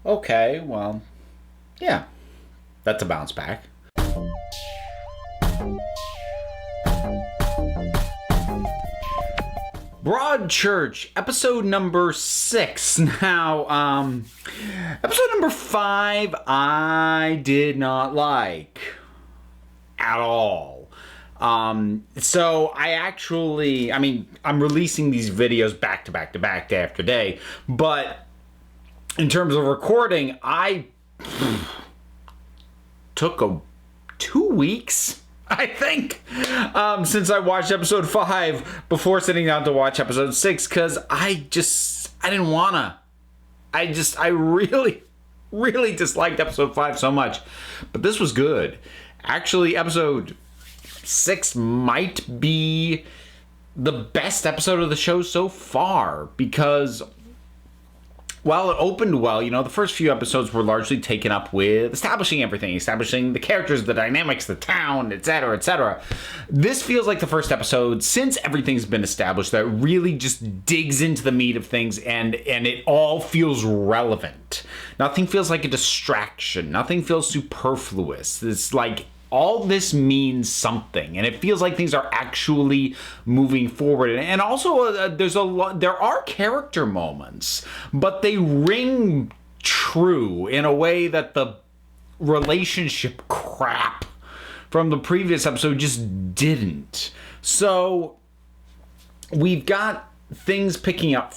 Okay, well, yeah, that's a bounce back. Broadchurch, episode number 6. Now, episode number 5, I did not like at all. So I'm releasing these videos back to back to back, day after day, but in terms of recording, I took 2 weeks, I think, since I watched episode 5 before sitting down to watch episode 6, because I didn't wanna. I really, really disliked episode 5 so much. But this was good. Actually, episode 6 might be the best episode of the show so far, because while it opened well, the first few episodes were largely taken up with establishing everything, establishing the characters, the dynamics, the town, etc., etc. This feels like the first episode, since everything's been established, that really just digs into the meat of things, and it all feels relevant. Nothing feels like a distraction. Nothing feels superfluous. It's like all this means something, and it feels like things are actually moving forward. And also, there are character moments, but they ring true in a way that the relationship crap from the previous episode just didn't. So we've got things picking up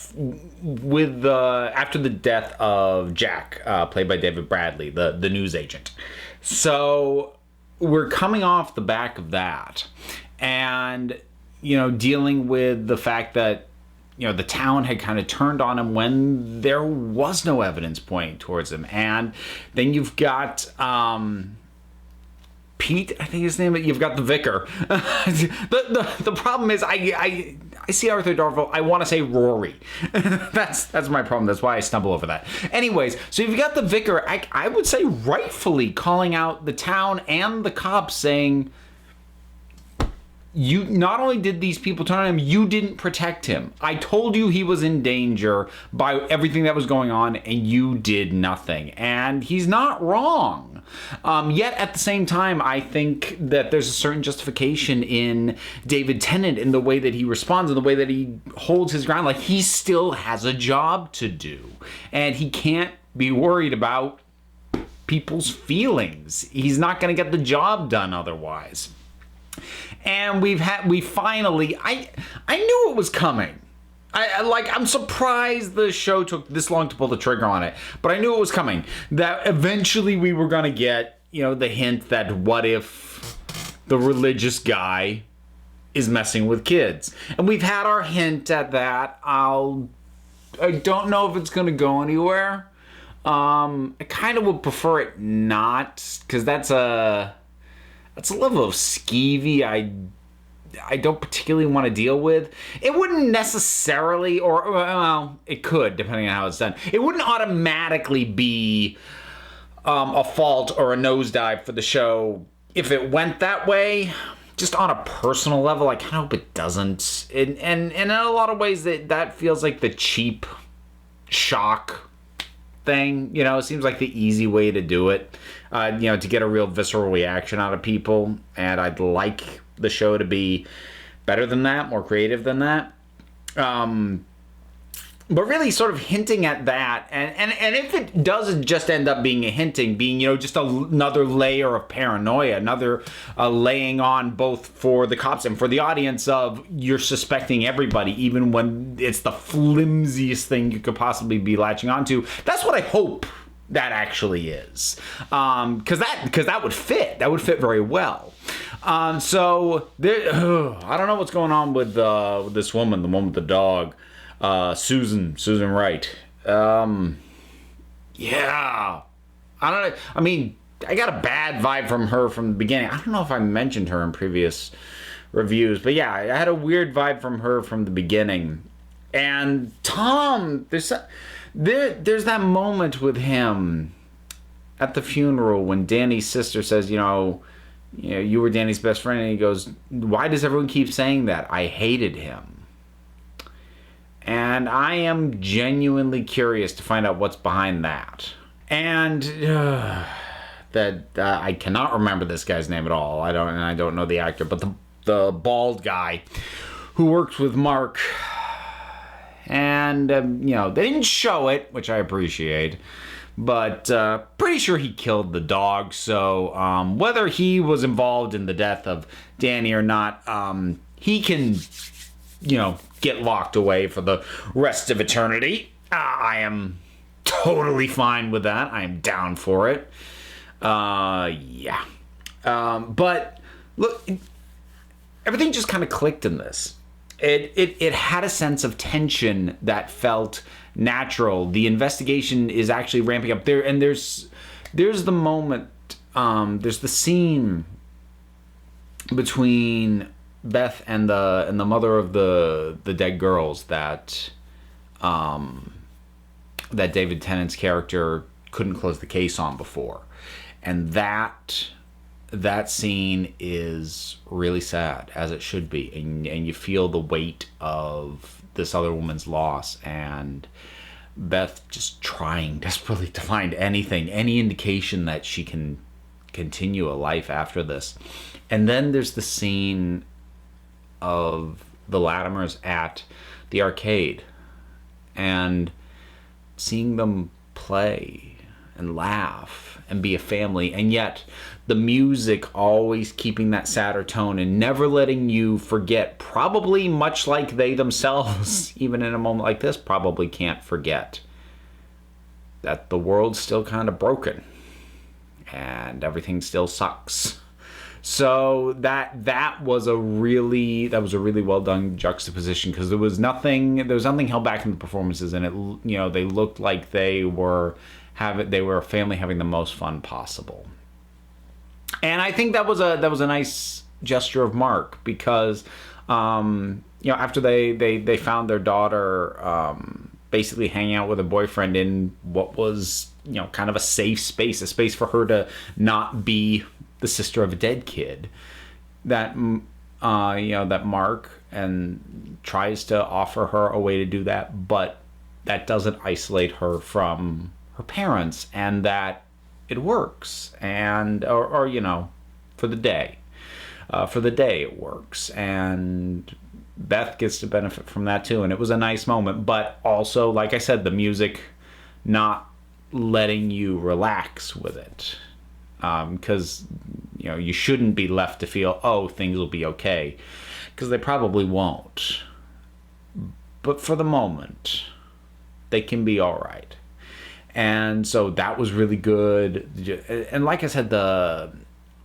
with after the death of Jack, played by David Bradley, the news agent. So we're coming off the back of that, and dealing with the fact that the town had kind of turned on him when there was no evidence pointing towards him. And then you've got Pete, I think his name. You've got the vicar. The problem is I see Arthur Darvill, I want to say Rory. That's my problem. That's why I stumble over that. Anyways, so you've got the vicar, I would say rightfully calling out the town and the cops, saying, you not only did these people turn on him, you didn't protect him. I told you he was in danger by everything that was going on, and you did nothing. And he's not wrong. Yet at the same time, I think that there's a certain justification in David Tennant in the way that he responds, in the way that he holds his ground. Like, he still has a job to do, and he can't be worried about people's feelings. He's not going to get the job done otherwise. And we finally, I knew it was coming. I'm surprised the show took this long to pull the trigger on it, but I knew it was coming. That eventually we were going to get, the hint that what if the religious guy is messing with kids. And we've had our hint at that. I don't know if it's going to go anywhere. I kind of would prefer it not, because that's a level of skeevy I don't particularly want to deal with. It wouldn't necessarily, or well, it could, depending on how it's done. It wouldn't automatically be a fault or a nosedive for the show if it went that way. Just on a personal level, I kind of hope it doesn't. And in a lot of ways, that feels like the cheap shock thing. It seems like the easy way to do it. To get a real visceral reaction out of people. And I'd like the show to be better than that, more creative than that. But really sort of hinting at that. And if it doesn't just end up being just another layer of paranoia, another laying on both for the cops and for the audience of you're suspecting everybody, even when it's the flimsiest thing you could possibly be latching onto. That's what I hope that actually is, because that would fit. That would fit very well. So there, I don't know what's going on with this woman, the one with the dog, Susan Wright. Yeah, I don't know. I mean, I got a bad vibe from her from the beginning. I don't know if I mentioned her in previous reviews, but yeah, I had a weird vibe from her from the beginning. And Tom, there's that moment with him at the funeral when Danny's sister says, you were Danny's best friend, and he goes, why does everyone keep saying that? I hated him. And I am genuinely curious to find out what's behind that. And that I cannot remember this guy's name at all. I don't know the actor, but the bald guy who works with Mark. And they didn't show it, which I appreciate, but pretty sure he killed the dog. So whether he was involved in the death of Danny or not, he can get locked away for the rest of eternity. I am totally fine with that. I am down for it. Yeah. But look, everything just kind of clicked in this. It had a sense of tension that felt natural. The investigation is actually ramping up there, and there's the moment, there's the scene between Beth and the mother of the dead girls that David Tennant's character couldn't close the case on before, and that scene is really sad, as it should be, and you feel the weight of this other woman's loss, and Beth just trying desperately to find any indication that she can continue a life after this. And then there's the scene of the Latimers at the arcade and seeing them play and laugh and be a family, and yet the music always keeping that sadder tone and never letting you forget, probably much like they themselves, even in a moment like this, probably can't forget that the world's still kind of broken and everything still sucks. So that was a really well done juxtaposition, because there was nothing held back in the performances, and it they looked like they were a family having the most fun possible. And I think that was a nice gesture of Mark, because after they found their daughter basically hanging out with a boyfriend in what was kind of a safe space, a space for her to not be the sister of a dead kid, that that Mark and tries to offer her a way to do that, but that doesn't isolate her from her parents, and that it works, and or for the day it works, and Beth gets to benefit from that too. And it was a nice moment, but also, like I said, the music not letting you relax with it, because you shouldn't be left to feel, oh, things will be okay, because they probably won't, but for the moment they can be all right. And so that was really good. And like I said, the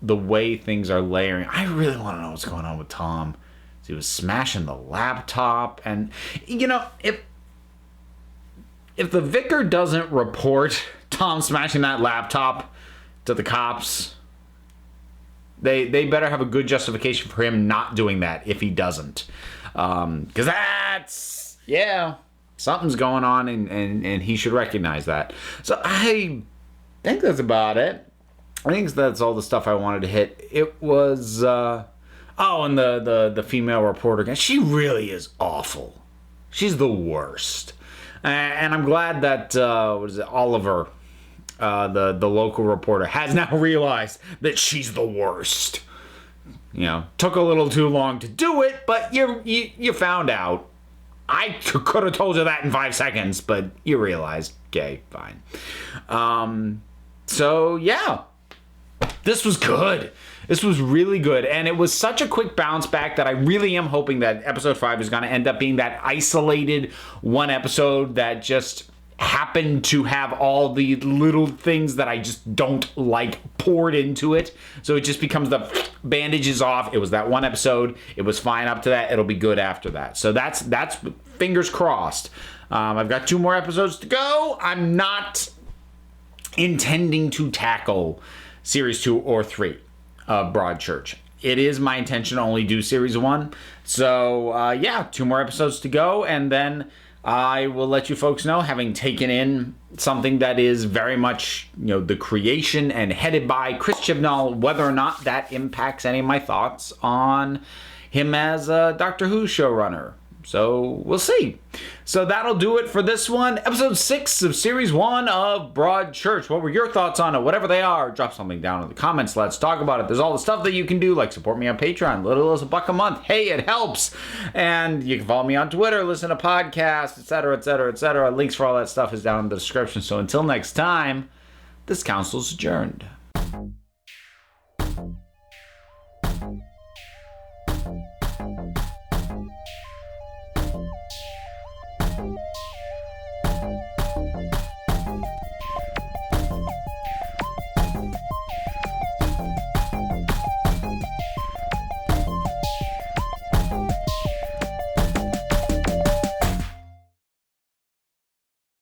way things are layering, I really want to know what's going on with Tom. He was smashing the laptop, and if the vicar doesn't report Tom smashing that laptop to the cops, they better have a good justification for him not doing that if he doesn't, because that's something's going on, and he should recognize that. So I think that's about it. I think that's all the stuff I wanted to hit. It was and the female reporter guy, she really is awful. She's the worst. And I'm glad that Oliver, the local reporter, has now realized that she's the worst. Took a little too long to do it, but you found out. I could have told you that in 5 seconds, but you realized. Okay, fine. So yeah, this was good. This was really good, and it was such a quick bounce back that I really am hoping that episode 5 is going to end up being that isolated one episode that just happened to have all the little things that I just don't like poured into it. So it just becomes the bandages off. It was that one episode. It was fine up to that. It'll be good after that. So that's fingers crossed. I've got 2 more episodes to go. I'm not intending to tackle series 2 or 3 of Broadchurch. It is my intention to only do series 1. So 2 more episodes to go, and then I will let you folks know, having taken in something that is very much, the creation and headed by Chris Chibnall, whether or not that impacts any of my thoughts on him as a Doctor Who showrunner. So we'll see. So that'll do it for this one. Episode 6 of Series 1 of Broadchurch. What were your thoughts on it? Whatever they are, drop something down in the comments. Let's talk about it. There's all the stuff that you can do, like support me on Patreon. Little as $1 a month. Hey, it helps. And you can follow me on Twitter, listen to podcasts, etc., etc., etc. Links for all that stuff is down in the description. So until next time, this council's adjourned.